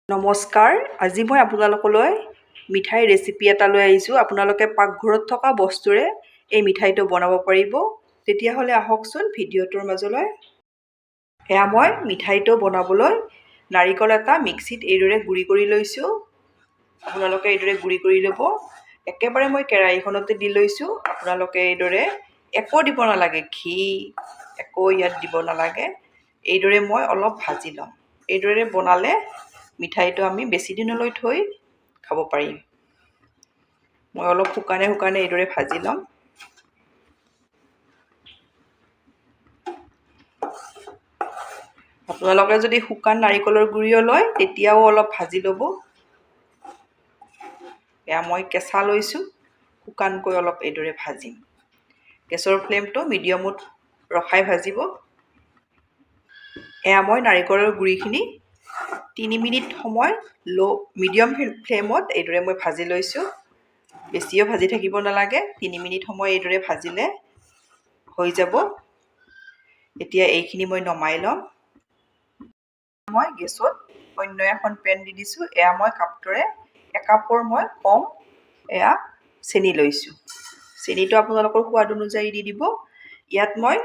নমস্কাৰ, আজি মই আপোনালোকলৈ মিঠাই ৰেচিপি এটা লৈ আহিছোঁ। আপোনালোকে পাকঘৰত থকা বস্তুৰে এই মিঠাইটো বনাব পাৰিব। তেতিয়াহ'লে আহকচোন ভিডিঅ'টোৰ মাজলৈ। এয়া মই মিঠাইটো বনাবলৈ নাৰিকল এটা মিক্সিত এইদৰে গুড়ি কৰি লৈছোঁ। আপোনালোকে এইদৰে গুড়ি কৰি ল'ব। একেবাৰে মই কেৰাহীখনতে দি লৈছোঁ। আপোনালোকে এইদৰে একো দিব নালাগে, ঘি একো ইয়াত দিব নালাগে। এইদৰে মই অলপ ভাজি ল'ম। এইদৰে বনালে মিঠাইটো আমি বেছি দিনলৈ থৈ খাব পাৰিম। মই অলপ শুকানে এইদৰে ভাজি ল'ম। আপোনালোকে যদি শুকান নাৰিকলৰ গুড়িও লয় তেতিয়াও অলপ ভাজি ল'ব। এয়া মই কেঁচা লৈছোঁ, শুকানকৈ অলপ এইদৰে ভাজিম। গেছৰ ফ্লেমটো মিডিয়ামত ৰখাই ভাজিব। এয়া মই নাৰিকলৰ গুড়িখিনি 3 মিনিট সময় মিডিয়াম ফ্লেমত এইদৰে মই ভাজি লৈছোঁ। বেছিও ভাজি থাকিব নালাগে, 3 মিনিট সময় এইদৰে ভাজিলে হৈ যাব। এতিয়া এইখিনি মই নমাই ল'ম। মই গেছত অন্য এখন পেন দি দিছোঁ। এয়া মই কাপটোৰে একাপৰ মই কম এয়া চেনি লৈছোঁ। চেনিটো আপোনালোকৰ সোৱাদ অনুযায়ী দি দিব। ইয়াত মই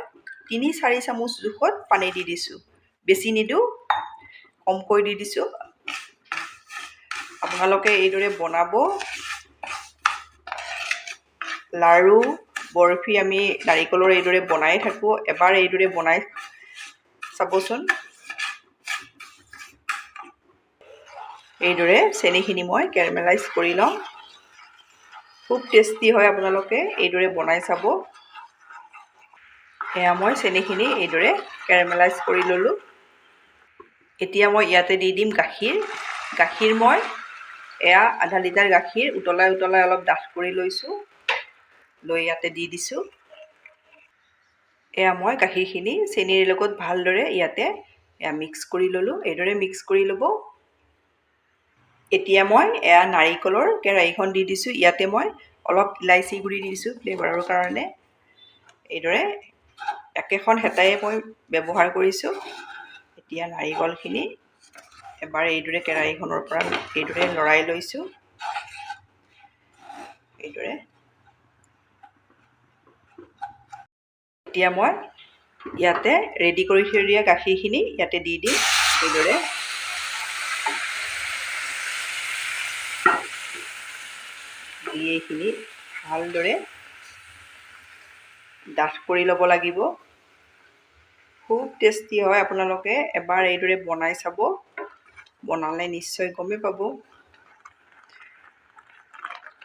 3-4 চামুচ জোখত পানী দি দিছোঁ। বেছি নিদিওঁ, কমকৈ দি দিছোঁ। আপোনালোকে এইদৰে বনাব। লাড়ু, বৰফি আমি নাৰিকলৰ এইদৰে বনাই থাকোঁ। এবাৰ এইদৰে বনাই চাবচোন। এইদৰে চেনিখিনি মই কেৰামেলাইজ কৰি লওঁ। খুব টেষ্টি হয়, আপোনালোকে এইদৰে বনাই চাব। এয়া মই চেনিখিনি এইদৰে কেৰামেলাইজ কৰি ল'লোঁ। এতিয়া মই ইয়াতে দি দিম গাখীৰ। গাখীৰ মই এয়া আধা লিটাৰ গাখীৰ উতলাই অলপ ডাঠ কৰি লৈছোঁ। লৈ ইয়াতে দি দিছোঁ। এয়া মই গাখীৰখিনি চেনিৰ লগত ভালদৰে ইয়াতে মিক্স কৰি ল'লোঁ। এইদৰে মিক্স কৰি ল'ব। এতিয়া মই এয়া নাৰিকলৰ কেৰাহীখন দি দিছোঁ। ইয়াতে মই অলপ ইলাইচি গুড়ি দি দিছোঁ ফ্লেভাৰৰ কাৰণে। এইদৰে একেখন হেতাই মই ব্যৱহাৰ কৰিছোঁ। এতিয়া নাৰিকলখিনি এবাৰ এইদৰে কেৰাহীখনৰ পৰা এইদৰে লৰাই লৈছোঁ। এইদৰে এতিয়া মই ইয়াতে ৰেডি কৰি থৈ দিয়া গাখীৰখিনি ইয়াতে দি দিম। এইদৰে দি এইখিনি ভালদৰে ডাঠ কৰি ল'ব লাগিব। খুব টেষ্টি হয়, আপোনালোকে এবাৰ এইদৰে বনাই চাব। বনালে নিশ্চয় গমেই পাব।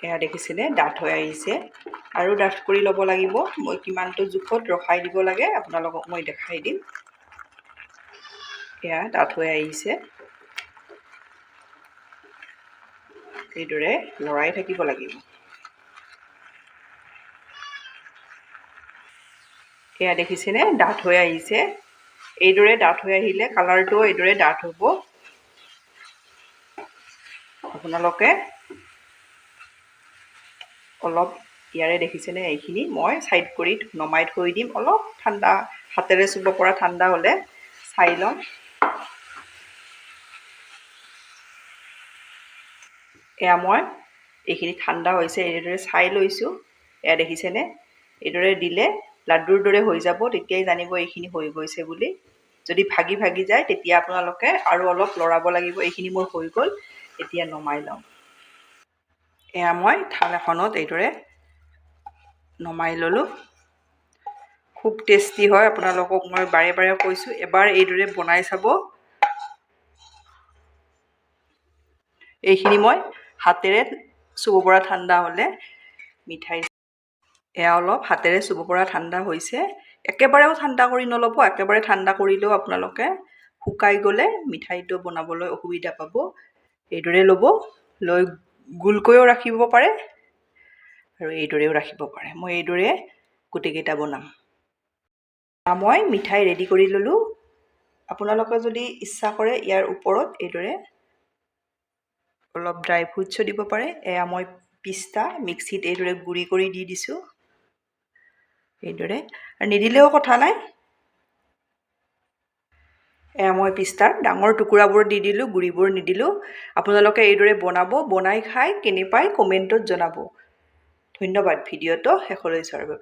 এয়া দেখিছেনে, ডাঠ হৈ আহিছে। আৰু ডাঠ কৰি ল'ব লাগিব। মই কিমানটো জোখত ৰখাই দিব লাগে আপোনালোকক মই দেখাই দিম। এয়া ডাঠ হৈ আহিছে। এইদৰে লৰাই থাকিব লাগিব। এয়া দেখিছেনে, ডাঠ হৈ আহিছে। এইদৰে ডাঠ হৈ আহিলে কালাৰটো এইদৰে ডাঠ হ'ব। আপোনালোকে অলপ ইয়াৰে দেখিছেনে, এইখিনি মই ছাইড কৰি নমাই থৈ দিম। অলপ ঠাণ্ডা, হাতেৰে চুব পৰা ঠাণ্ডা হ'লে চাই ল'ম। এয়া মই এইখিনি ঠাণ্ডা হৈছে এইদৰে চাই লৈছোঁ। এয়া দেখিছেনে, এইদৰে দিলে লাড্ডুৰ দৰে হৈ যাব। তেতিয়াই জানিব এইখিনি হৈ গৈছে বুলি। যদি ভাগি যায় তেতিয়া আপোনালোকে আৰু অলপ লৰাব লাগিব। এইখিনি মোৰ হৈ গ'ল। এতিয়া নমাই ল'ম। এয়া মই থাল এখনত এইদৰে নমাই ল'লোঁ। খুব টেষ্টি হয়, আপোনালোকক মই বাৰে কৈছোঁ এবাৰ এইদৰে বনাই চাব। এইখিনি মই হাতেৰে চুব পৰা ঠাণ্ডা হ'লে মিঠাই। এয়া অলপ হাতেৰে চুব পৰা ঠাণ্ডা হৈছে। একেবাৰেও ঠাণ্ডা কৰি নল'ব। একেবাৰে ঠাণ্ডা কৰিলেও আপোনালোকে শুকাই গ'লে মিঠাইটো বনাবলৈ অসুবিধা পাব। এইদৰে ল'ব। লৈ গোলকৈও ৰাখিব পাৰে আৰু এইদৰেও ৰাখিব পাৰে। মই এইদৰে গোটেইকেইটা বনাম। মই মিঠাই ৰেডি কৰি ল'লোঁ। আপোনালোকে যদি ইচ্ছা কৰে ইয়াৰ ওপৰত এইদৰে অলপ ড্ৰাই ফ্ৰুটছো দিব পাৰে। এয়া মই পিস্তা মিক্সিত এইদৰে গুড়ি কৰি দি দিছোঁ। এইদৰে, আৰু নিদিলেও কথা নাই। এয়া মই পিস্তাৰ ডাঙৰ টুকুৰাবোৰ দি দিলোঁ, গুড়িবোৰ নিদিলোঁ। আপোনালোকে এইদৰে বনাব, বনাই খাই কেনে পায় কমেণ্টত জনাব। ধন্যবাদ ভিডিঅ'টো শেষলৈ চোৱাৰ বাবে।